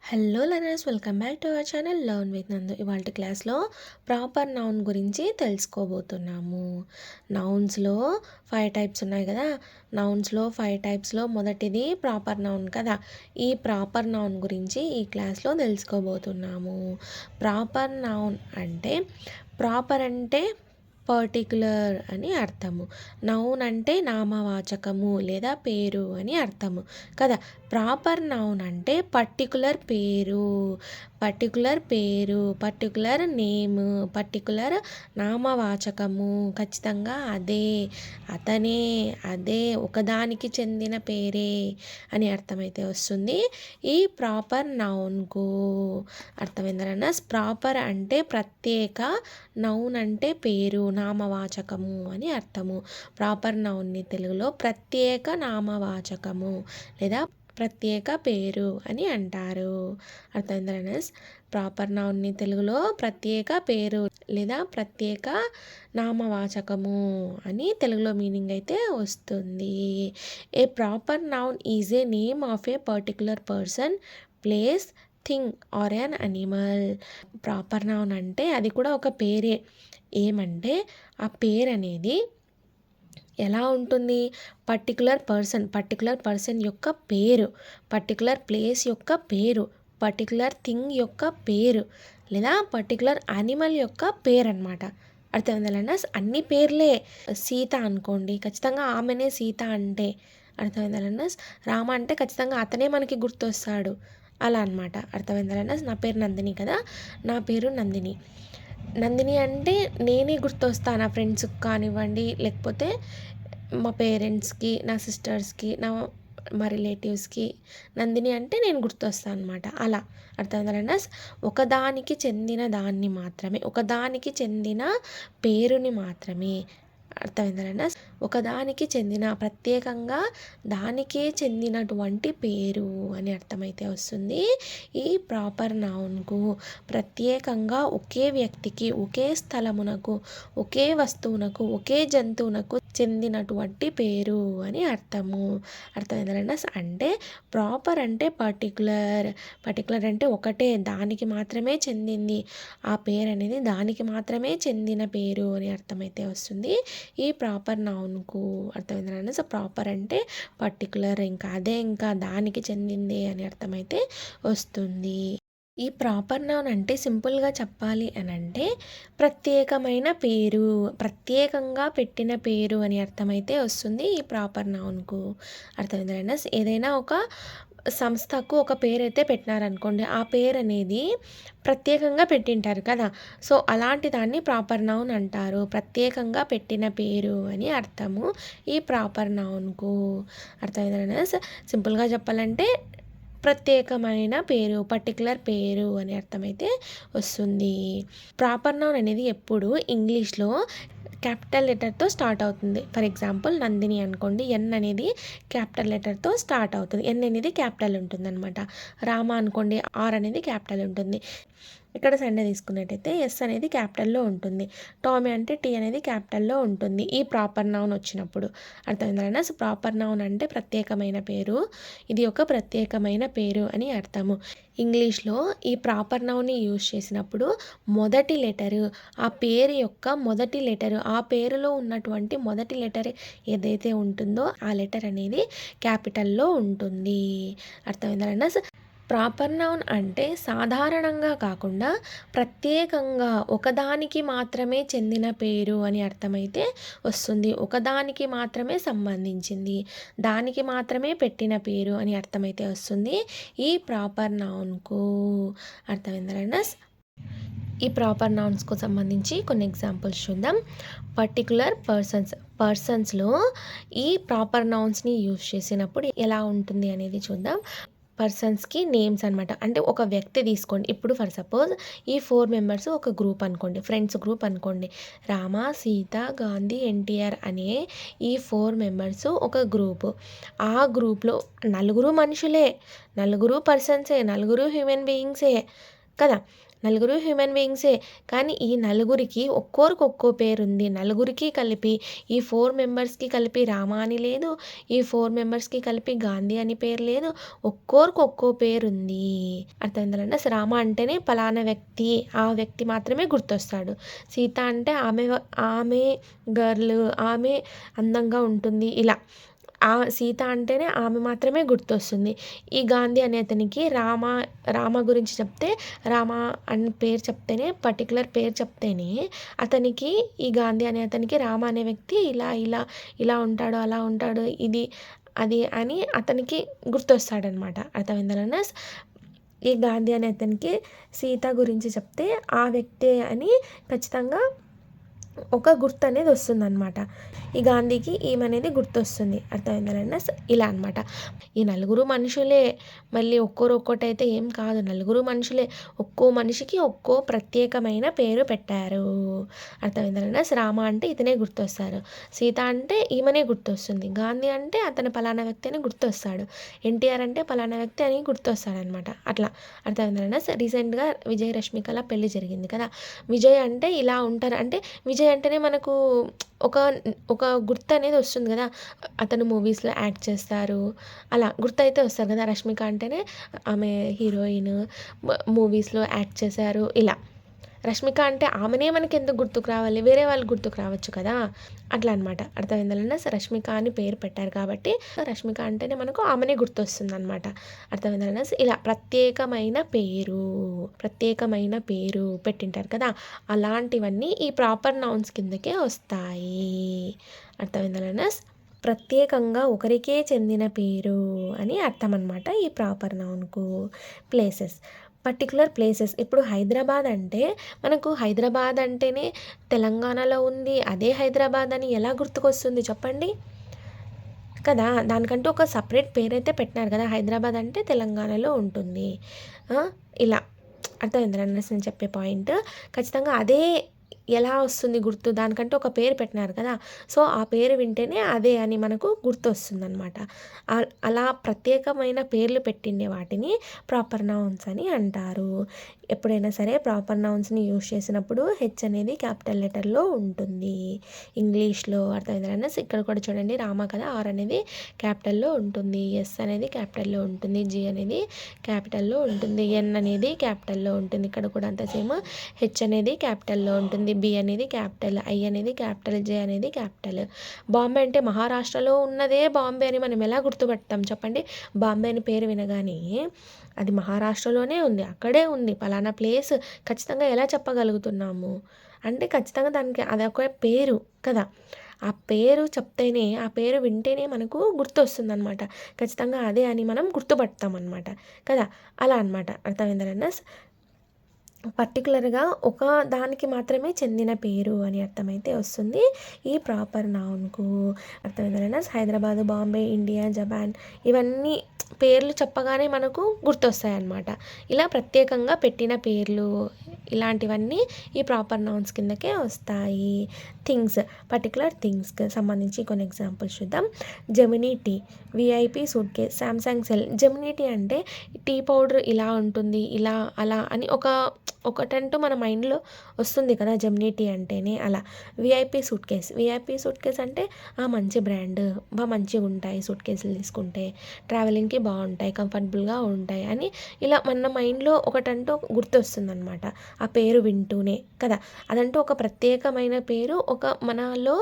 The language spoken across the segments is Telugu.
Hello learners, welcome back to our channel learn with నందు. ఇవాళ క్లాస్లో ప్రాపర్ నౌన్ గురించి తెలుసుకోబోతున్నాము. నౌన్స్లో 5 టైప్స్ ఉన్నాయి కదా. నౌన్స్లో 5 టైప్స్లో మొదటిది ప్రాపర్ నౌన్ కదా. ఈ ప్రాపర్ నౌన్ గురించి ఈ క్లాస్లో తెలుసుకోబోతున్నాము. ప్రాపర్ నౌన్ అంటే ప్రాపర్ అంటే పర్టిక్యులర్ అని అర్థము. నౌన్ అంటే నామవాచకము లేదా పేరు అని అర్థము కదా. ప్రాపర్ నౌన్ అంటే పర్టికులర్ పేరు, పర్టికులర్ నేమ్, పర్టికులర్ నామవాచకము. ఖచ్చితంగా అదే, అతనే, అదే, ఒకదానికి చెందిన పేరే అని అర్థమైతే వస్తుంది ఈ ప్రాపర్ నౌన్కు. అర్థమైందన్న. ప్రాపర్ అంటే ప్రత్యేక, నౌన్ అంటే పేరు, నామవాచకము అని అర్థము. ప్రాపర్ నౌన్ని తెలుగులో ప్రత్యేక నామవాచకము లేదా ప్రత్యేక పేరు అని అంటారు. అర్థమైందా? ప్రాపర్ నౌన్ని తెలుగులో ప్రత్యేక పేరు లేదా ప్రత్యేక నామవాచకము అని తెలుగులో మీనింగ్ అయితే వస్తుంది. A proper noun is a name of A particular person, place, thing or an animal. Proper noun అంటే అది కూడా ఒక పేరే. ఏమంటే ఆ పేరు అనేది ఎలా ఉంటుంది? పర్టికులర్ పర్సన్ యొక్క పేరు, పర్టికులర్ ప్లేస్ యొక్క పేరు, పర్టికులర్ థింగ్ యొక్క పేరు లేదా పర్టికులర్ యానిమల్ యొక్క పేరు అనమాట. అర్థమైందా? అన్ని పేర్లే. సీత అనుకోండి, ఖచ్చితంగా ఆమెనే సీత అంటే. అర్థమైందా? రామ అంటే ఖచ్చితంగా అతనే మనకి గుర్తొస్తాడు, అలా అనమాట. అర్థమైందా? నా పేరు నందిని కదా, నా పేరు నందిని. నందిని అంటే నేనే గుర్తొస్తా నా ఫ్రెండ్స్కి కానివ్వండి, లేకపోతే మా పేరెంట్స్కి, నా సిస్టర్స్కి, మా రిలేటివ్స్కి నందిని అంటే నేను గుర్తొస్తాను అనమాట. అలా అర్థమైందా? ఒకదానికి చెందిన దాన్ని మాత్రమే, ఒకదానికి చెందిన పేరుని మాత్రమే. అర్థమైందా? ఒకదానికి చెందిన, ప్రత్యేకంగా దానికే చెందినటువంటి పేరు అని అర్థమైతే వస్తుంది ఈ ప్రాపర్ నౌన్కు. ప్రత్యేకంగా ఒకే వ్యక్తికి, ఒకే స్థలమునకు, ఒకే వస్తువునకు, ఒకే జంతువునకు చెందినటువంటి పేరు అని అర్థము. అర్థమైందా? అంటే ప్రాపర్ అంటే పర్టికులర్ అంటే ఒకటే, దానికి మాత్రమే చెందింది ఆ పేరు అనేది, దానికి మాత్రమే చెందిన పేరు అని అర్థమైతే వస్తుంది ఈ ప్రాపర్ నౌన్కు. అర్థమైందా? సో ప్రాపర్ అంటే పర్టికులర్, ఇంకా దానికి చెందిందే అని అర్థమైతే వస్తుంది. ఈ ప్రాపర్ నౌన్ అంటే సింపుల్గా చెప్పాలి అని అంటే ప్రత్యేకమైన పేరు, ప్రత్యేకంగా పెట్టిన పేరు అని అర్థమైతే వస్తుంది ఈ ప్రాపర్ నౌన్కు. అర్థమైందా? ఏదైనా ఒక సంస్థకు ఒక పేరు అయితే పెట్టినారనుకోండి, ఆ పేరు అనేది ప్రత్యేకంగా పెట్టింటారు కదా. సో అలాంటి దాన్ని ప్రాపర్ నౌన్ అంటారు. ప్రత్యేకంగా పెట్టిన పేరు అని అర్థము ఈ ప్రాపర్ నౌన్కు. అర్థమైందా? సింపుల్గా చెప్పాలంటే ప్రత్యేకమైన పేరు, పర్టికులర్ పేరు అని అర్థమైతే వస్తుంది. ప్రాపర్ నౌన్ అనేది ఎప్పుడు ఇంగ్లీష్లో క్యాపిటల్ లెటర్తో స్టార్ట్ అవుతుంది. ఫర్ ఎగ్జాంపుల్ నందిని అనుకోండి, ఎన్ అనేది క్యాపిటల్ లెటర్తో స్టార్ట్ అవుతుంది. ఎన్ అనేది క్యాపిటల్ ఉంటుంది అనమాట. రామ అనుకోండి, ఆర్ అనేది క్యాపిటల్ ఉంటుంది. ఇక్కడ సండే తీసుకున్నట్టయితే ఎస్ అనేది క్యాపిటల్లో ఉంటుంది. టామీ అంటే టీ అనేది క్యాపిటల్లో ఉంటుంది ఈ ప్రాపర్ నౌన్ వచ్చినప్పుడు. అర్థమైందా? సో ప్రాపర్ నౌన్ అంటే ప్రత్యేకమైన పేరు, ఇది ఒక ప్రత్యేకమైన పేరు అని అర్థము. ఇంగ్లీష్లో ఈ ప్రాపర్ నౌన్ని యూజ్ చేసినప్పుడు మొదటి లెటరు, ఆ పేరు యొక్క మొదటి లెటరు, ఆ పేరులో ఉన్నటువంటి మొదటి లెటర్ ఏదైతే ఉంటుందో ఆ లెటర్ అనేది క్యాపిటల్లో ఉంటుంది. అర్థమైందా? ప్రాపర్ నౌన్ అంటే సాధారణంగా కాకుండా ప్రత్యేకంగా ఒకదానికి మాత్రమే చెందిన పేరు అని అర్థమైతే వస్తుంది. ఒకదానికి మాత్రమే సంబంధించింది, దానికి మాత్రమే పెట్టిన పేరు అని అర్థమైతే వస్తుంది ఈ ప్రాపర్ నౌన్కు. అర్థమైందా? ఈ ప్రాపర్ నౌన్స్కు సంబంధించి కొన్ని ఎగ్జాంపుల్స్ చూద్దాం. పర్టికులర్ పర్సన్స్లో ఈ ప్రాపర్ నౌన్స్ని యూజ్ చేసినప్పుడు ఎలా ఉంటుంది అనేది చూద్దాం. పర్సన్స్కి నేమ్స్ అనమాట. అంటే ఒక వ్యక్తి తీసుకోండి. ఇప్పుడు ఫర్ సపోజ్ ఈ 4 మెంబర్స్ ఒక గ్రూప్ అనుకోండి, ఫ్రెండ్స్ గ్రూప్ అనుకోండి. రామ, సీత, గాంధీ, ఎన్టీఆర్ అనే ఈ 4 మెంబర్స్ ఒక గ్రూపు. ఆ గ్రూప్లో నలుగురు మనుషులే, నలుగురు పర్సన్సే, నలుగురు హ్యూమన్ బీయింగ్సే కదా. నలుగురు హ్యూమన్ బీయింగ్సే. కానీ ఈ నలుగురికి ఒక్కోరికి ఒక్కో పేరుంది. నలుగురికి కలిపి ఈ 4 మెంబర్స్‌కి కలిపి రామ అని లేదు. ఈ 4 మెంబర్స్‌కి కలిపి గాంధీ అని పేరు లేదు. ఒక్కోరికి ఒక్కో పేరుంది. అర్థమైందా? రామ అంటేనే పలానా వ్యక్తి, ఆ వ్యక్తి మాత్రమే గుర్తొస్తాడు. సీత అంటే ఆమె గర్ల్, ఆమె అందంగా ఉంటుంది ఇలా. సీత అంటేనే ఆమె మాత్రమే గుర్తొస్తుంది. ఈ గాంధీ అనే అతనికి రామ గురించి చెప్తే, రామ అని పేరు చెప్తేనే, పర్టిక్యులర్ పేరు చెప్తేనే అతనికి, ఈ గాంధీ అనే అతనికి రామ అనే వ్యక్తి ఇలా ఉంటాడు, అలా ఉంటాడు, ఇది అది అని అతనికి గుర్తొస్తాడనమాట. అర్థమైందా? ఈ గాంధీ అనే అతనికి సీత గురించి చెప్తే ఆ వ్యక్తే అని ఖచ్చితంగా ఒక గుర్తు అనేది వస్తుందన్నమాట. ఈ గాంధీకి ఈమె అనేది గుర్తొస్తుంది. అర్థమైందా? ఇలా అనమాట. ఈ నలుగురు మనుషులే, మళ్ళీ ఒక్కోటైతే ఏం కాదు, నలుగురు మనుషులే. ఒక్కో మనిషికి ఒక్కో ప్రత్యేకమైన పేరు పెట్టారు. అర్థమైందా? రామ అంటే ఇతనే గుర్తొస్తారు, సీత అంటే ఈమెనే గుర్తొస్తుంది, గాంధీ అంటే అతను పలానా వ్యక్తి అని గుర్తొస్తాడు, ఎన్టీఆర్ అంటే పలానా వ్యక్తి అని గుర్తొస్తాడనమాట. అట్లా. అర్థమైందా? రీసెంట్గా విజయ్ రష్మికల పెళ్లి జరిగింది కదా. విజయ్ అంటే ఇలా ఉంటారు అంటే, విజయ్ అంటేనే మనకు ఒక గుర్తు అనేది వస్తుంది కదా. అతను మూవీస్లో యాక్ట్ చేస్తారు, అలా గుర్తయితే వస్తారు కదా. రష్మిక అంటేనే ఆమె హీరోయిన్, మూవీస్లో యాక్ట్ చేశారు ఇలా. రష్మిక అంటే ఆమెనే మనకి ఎందుకు గుర్తుకు రావాలి, వేరే వాళ్ళు గుర్తుకు రావచ్చు కదా. అట్లా అనమాట. అర్థమైందా? రష్మిక అని పేరు పెట్టారు కాబట్టి రష్మిక అంటేనే మనకు ఆమెనే గుర్తొస్తుంది అనమాట. అర్థమైందా? ఇలా ప్రత్యేకమైన పేరు పెట్టింటారు కదా, అలాంటివన్నీ ఈ ప్రాపర్ నౌన్స్ కిందకే వస్తాయి. అర్థమైందా? ప్రత్యేకంగా ఒకరికే చెందిన పేరు అని అర్థం అనమాట ఈ ప్రాపర్ నౌన్కు. Places, particular places. ఇప్పుడు హైదరాబాద్ అంటే మనకు హైదరాబాద్ అంటేనే తెలంగాణలో ఉంది, అదే హైదరాబాద్ అని ఎలా గుర్తుకొస్తుంది చెప్పండి కదా. దానికంటూ ఒక సపరేట్ పేరైతే పెట్టినారు కదా. హైదరాబాద్ అంటే తెలంగాణలో ఉంటుంది ఇలా. అర్థమైందా నేను చెప్పే పాయింట్? ఖచ్చితంగా అదే ఎలా వస్తుంది గుర్తు, దానికంటే ఒక పేరు పెట్టినారు కదా. సో ఆ పేరు వింటేనే అదే అని మనకు గుర్తు వస్తుందన్నమాట. అలా ప్రత్యేకమైన పేర్లు పెట్టిండే వాటిని ప్రాపర్ నౌన్స్ అని అంటారు. ఎప్పుడైనా సరే ప్రాపర్ నౌన్స్ని యూజ్ చేసినప్పుడు హెచ్ అనేది క్యాపిటల్ లెటర్లో ఉంటుంది ఇంగ్లీష్లో. అర్థమైందా? ఇక్కడ కూడా చూడండి, రామ కదా, ఆర్ అనేది క్యాపిటల్లో ఉంటుంది, ఎస్ అనేది క్యాపిటల్లో ఉంటుంది, జి అనేది క్యాపిటల్లో ఉంటుంది, ఎన్ అనేది క్యాపిటల్లో ఉంటుంది. ఇక్కడ కూడా అంత సేమ్. హెచ్ అనేది క్యాపిటల్లో ఉంటుంది, బి అనేది క్యాపిటల్, ఐ అనేది క్యాపిటల్, జే అనేది క్యాపిటల్. బాంబే అంటే మహారాష్ట్రలో ఉన్నదే బాంబే అని మనం ఎలా గుర్తుపడతాం చెప్పండి? బాంబే అని పేరు వినగానే అది మహారాష్ట్రలోనే ఉంది, అక్కడే ఉంది, పలానా ప్లేస్ ఖచ్చితంగా ఎలా చెప్పగలుగుతున్నాము అంటే ఖచ్చితంగా దానికి అదొక పేరు కదా. ఆ పేరు చెప్తేనే, ఆ పేరు వింటేనే మనకు గుర్తొస్తుందన్నమాట. ఖచ్చితంగా అదే అని మనం గుర్తుపడతాం అనమాట కదా. అలా అనమాట. అర్థమైందా? పర్టికులర్గా ఒక దానికి మాత్రమే చెందిన పేరు అని అర్థమైతే వస్తుంది ఈ ప్రాపర్ నౌన్కు. అర్థమైందా? హైదరాబాదు, బాంబే, ఇండియా, జపాన్ ఇవన్నీ పేర్లు చెప్పగానే మనకు గుర్తొస్తాయి అన్నమాట. ఇలా ప్రత్యేకంగా పెట్టిన పేర్లు ఇలాంటివన్నీ ఈ ప్రాపర్ నౌన్స్ కిందకే వస్తాయి. థింగ్స్, పర్టికులర్ థింగ్స్కి సంబంధించి కొన్ని ఎగ్జాంపుల్స్ చూద్దాం. Gemini tea, VIP suitcase, Samsung cell. Gemini tea అంటే టీ పౌడర్ ఇలా ఉంటుంది, ఇలా అలా అని ఒకటంటూ మన మైండ్లో వస్తుంది కదా జెమినీ టీ అంటేనే అలా. విఐపి సూట్ కేస్ అంటే మంచి బ్రాండ్, మంచిగా ఉంటాయి సూట్ కేసులు తీసుకుంటే, ట్రావెలింగ్కి బాగుంటాయి, కంఫర్టబుల్గా ఉంటాయి అని ఇలా మన మైండ్లో ఒకటంటూ గుర్తొస్తుంది అనమాట ఆ పేరు వింటూనే కదా. అదంటూ ఒక ప్రత్యేకమైన పేరు, మనలో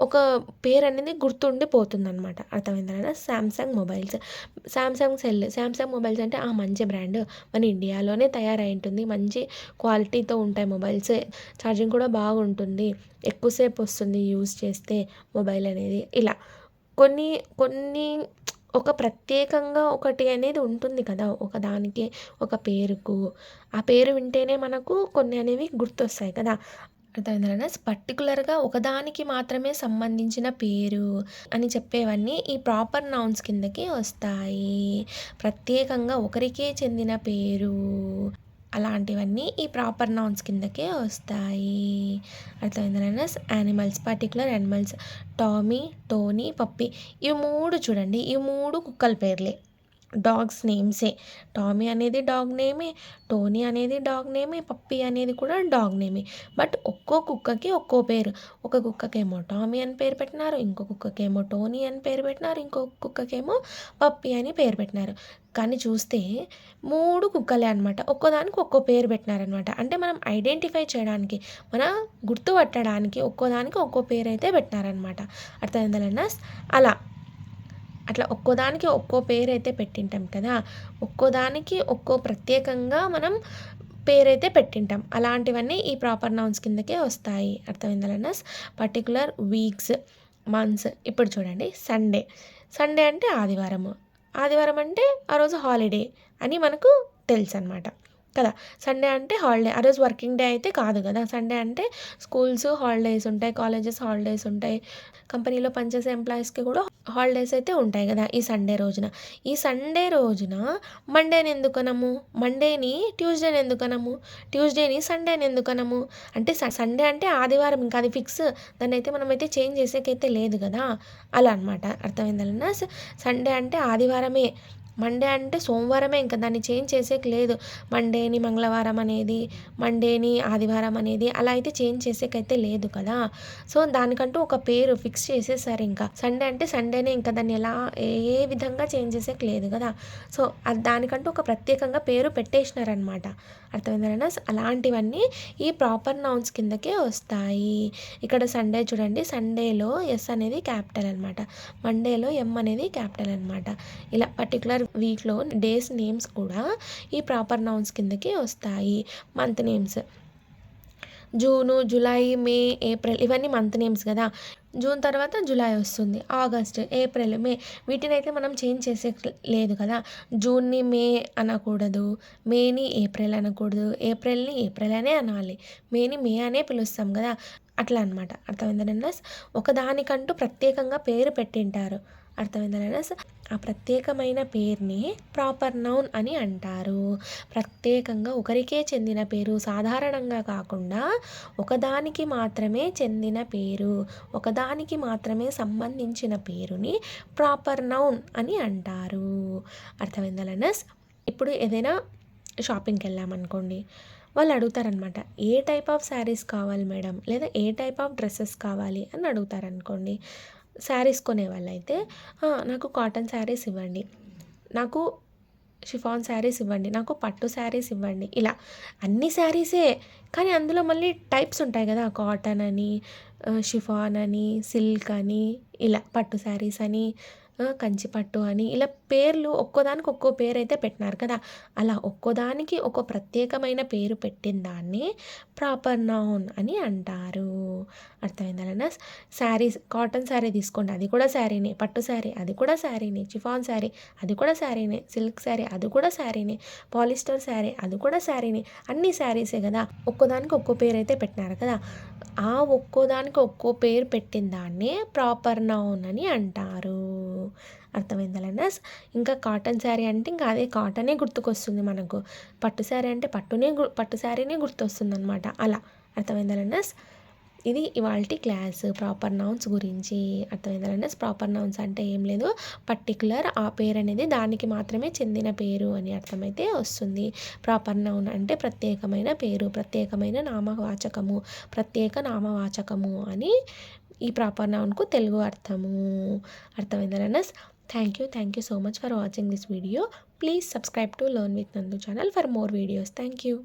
ఒక పేరు అనేది గుర్తుండిపోతుంది అనమాట. అర్థమైందా? Samsung mobiles, Samsung cell, Samsung mobiles అంటే మంచి బ్రాండ్, మన ఇండియాలోనే తయారై ఉంటుంది, మంచి క్వాలిటీతో ఉంటాయి మొబైల్స్, ఛార్జింగ్ కూడా బాగుంటుంది, ఎక్కువసేపు వస్తుంది యూజ్ చేస్తే మొబైల్ అనేది. ఇలా కొన్ని ఒక ప్రత్యేకంగా ఒకటి అనేది ఉంటుంది కదా ఒక దానికి, ఒక పేరుకు. ఆ పేరు వింటేనే మనకు కొన్ని అనేవి గుర్తొస్తాయి కదా. అర్థమైందా? పర్టికులర్గా ఒకదానికి మాత్రమే సంబంధించిన పేరు అని చెప్పేవన్నీ ఈ ప్రాపర్ నౌన్స్ కిందకి వస్తాయి. ప్రత్యేకంగా ఒకరికే చెందిన పేరు అలాంటివన్నీ ఈ ప్రాపర్ నౌన్స్ కిందకే వస్తాయి. అర్థమైందా? Animals, particular animals, Tommy, Tony, puppy. ఇవి 3 చూడండి, ఈ 3 కుక్కల పేర్లే. డాగ్స్ నేమ్సే. టామీ అనేది డాగ్ నేమే, టోనీ అనేది డాగ్ నేమే, పప్పీ అనేది కూడా డాగ్ నేమే. బట్ ఒక్కో కుక్కకి ఒక్కో పేరు. ఒక కుక్కకేమో టామీ అని పేరు పెట్టినారు, ఇంకో కుక్కకేమో టోనీ అని పేరు పెట్టినారు, ఇంకో కుక్కకేమో పప్పీ అని పేరు పెట్టినారు. కానీ చూస్తే 3 కుక్కలే అనమాట. ఒక్కోదానికి ఒక్కో పేరు పెట్టినారనమాట. అంటే మనం ఐడెంటిఫై చేయడానికి, మన గుర్తుపట్టడానికి ఒక్కోదానికి ఒక్కో పేరైతే పెట్టినారనమాట. అర్థమైందా? అలా అట్లా ఒక్కోదానికి ఒక్కో పేరైతే పెట్టింటాం కదా! ఒక్కోదానికి ఒక్కో ప్రత్యేకంగా మనం పేరైతే పెట్టింటాం. అలాంటివన్నీ ఈ ప్రాపర్ నౌన్స్ కిందకే వస్తాయి. అర్థమైందా? Particular weeks, months. ఇప్పుడు చూడండి సండే. సండే అంటే ఆదివారము. ఆదివారం అంటే ఆ రోజు హాలిడే అని మనకు తెలుసనమాట కదా! సండే అంటే హాలిడే. ఆ రోజు వర్కింగ్ డే అయితే కాదు కదా! సండే అంటే స్కూల్స్ హాలిడేస్ ఉంటాయి, కాలేజెస్ హాలిడేస్ ఉంటాయి. కంపెనీలో పనిచేసే ఎంప్లాయీస్‌కి కూడా హాలిడేస్ అయితే ఉంటాయి కదా! ఈ సండే రోజున. ఈ సండే రోజున మండేని ఎందుకనము? మండేని ట్యూస్డేని ఎందుకనము? ట్యూస్డేని సండేని ఎందుకనము? అంటే సండే అంటే ఆదివారం, ఇంకా అది ఫిక్స్. దాన్నైతే మనమైతే చేంజ్ చేసేకైతే లేదు కదా! అలా అనమాట. అర్థమైందా? సండే అంటే ఆదివారమే. మండే అంటే సోమవారమే, ఇంకా దాన్ని చేంజ్ చేసేకి లేదు. మండేని మంగళవారం అనేది, మండేని ఆదివారం అనేది అలా అయితే చేంజ్ చేసేకైతే లేదు కదా! సో, దానికంటూ ఒక పేరు ఫిక్స్ చేసేసారు ఇంకా. సండే అంటే సండేనే, ఇంకా దాన్ని ఎలా ఏ విధంగా చేంజ్ చేసేకి లేదు కదా! సో, దానికంటూ ఒక ప్రత్యేకంగా పేరు పెట్టేసినారనమాట. అర్థమైందా? అలాంటివన్నీ ఈ ప్రాపర్ నౌన్స్ కిందకే వస్తాయి. ఇక్కడ సండే చూడండి, సండేలో ఎస్ అనేది క్యాపిటల్ అనమాట. మండేలో ఎం అనేది క్యాపిటల్ అనమాట. ఇలా పర్టికులర్ వీక్లో డేస్ నేమ్స్ కూడా ఈ ప్రాపర్ నౌన్స్ కిందకి వస్తాయి. మంత్ నేమ్స్ జూను, జూలై, మే, ఏప్రిల్ ఇవన్నీ మంత్ నేమ్స్ కదా! జూన్ తర్వాత జూలై వస్తుంది, ఆగస్ట్, ఏప్రిల్, మే. వీటినైతే మనం చేంజ్ చేసే లేదు కదా! జూన్‌ని మే అనకూడదు, మేని ఏప్రిల్ అనకూడదు, ఏప్రిల్‌ని ఏప్రిల్ అనే అనాలి, మేని మే అనే పిలుస్తాం కదా! అట్లా అనమాట. అర్థమైందా? ఒకదానికంటూ ప్రత్యేకంగా పేరు పెట్టింటారు. అర్థమైందా? ఆ ప్రత్యేకమైన పేరుని ప్రాపర్ నౌన్ అని అంటారు. ప్రత్యేకంగా ఒకరికే చెందిన పేరు, సాధారణంగా కాకుండా ఒకదానికి మాత్రమే చెందిన పేరు, ఒకదానికి మాత్రమే సంబంధించిన పేరుని ప్రాపర్ నౌన్ అని అంటారు. అర్థమైందా? ఇప్పుడు ఏదైనా షాపింగ్కి వెళ్ళామనుకోండి, వాళ్ళు అడుగుతారనమాట, ఏ టైప్ ఆఫ్ శారీస్ కావాలి మేడం, లేదా ఏ టైప్ ఆఫ్ డ్రెస్సెస్ కావాలి అని అడుగుతారనుకోండి. శారీస్ కొనేవాళ్ళైతే నాకు కాటన్ శారీస్ ఇవ్వండి, నాకు షిఫాన్ శారీస్ ఇవ్వండి, నాకు పట్టు శారీస్ ఇవ్వండి. ఇలా అన్ని శారీసే, కానీ అందులో మళ్ళీ టైప్స్ ఉంటాయి కదా! కాటన్ అని, షిఫాన్ అని, సిల్క్ అని, ఇలా పట్టు శారీస్ అని, కంచి పట్టు అని, ఇలా పేర్లు ఒక్కోదానికి ఒక్కో పేరైతే పెట్టినారు కదా! అలా ఒక్కోదానికి ఒక ప్రత్యేకమైన పేరు పెట్టిన దాన్ని ప్రాపర్ నౌన్ అని అంటారు. అర్థమైందా? శారీస్, కాటన్ శారీ తీసుకోండి, అది కూడా శారీనే. పట్టు శారీ, అది కూడా శారీనే. షిఫాన్ శారీ, అది కూడా శారీనే. సిల్క్ శారీ, అది కూడా శారీనే. పాలిస్టర్ శారీ, అది కూడా శారీనే. అన్ని శారీసే కదా! ఒక్కోదానికి ఒక్కో పేరైతే పెట్టినారు కదా! ఆ ఒక్కోదానికి ఒక్కో పేరు పెట్టిన దాన్నే ప్రాపర్ నౌన్ అని అంటారు. అర్థమైందా? ఇంకా కాటన్ శారీ అంటే ఇంకా అదే కాటనే గుర్తుకొస్తుంది మనకు. పట్టు శారీ అంటే పట్టు శారీనే గుర్తొస్తుందనమాట. అలా. అర్థమైందా? ఇది ఇవాల్టి క్లాస్ ప్రాపర్ నౌన్స్ గురించి. అర్థమైందా? ప్రాపర్ నౌన్స్ అంటే ఏం లేదు, పర్టిక్యులర్ ఆ పేరు అనేది దానికి మాత్రమే చెందిన పేరు అని అర్థమైతే వస్తుంది. ప్రాపర్ నౌన్ అంటే ప్రత్యేకమైన పేరు, ప్రత్యేకమైన నామవాచకము, ప్రత్యేక నామవాచకము అని ఈ ప్రాపర్ నౌన్కు తెలుగు అర్థము. అర్థమైందా? Thank you so much for watching this video. Please subscribe to Learn with Nandu channel for more videos. Thank you.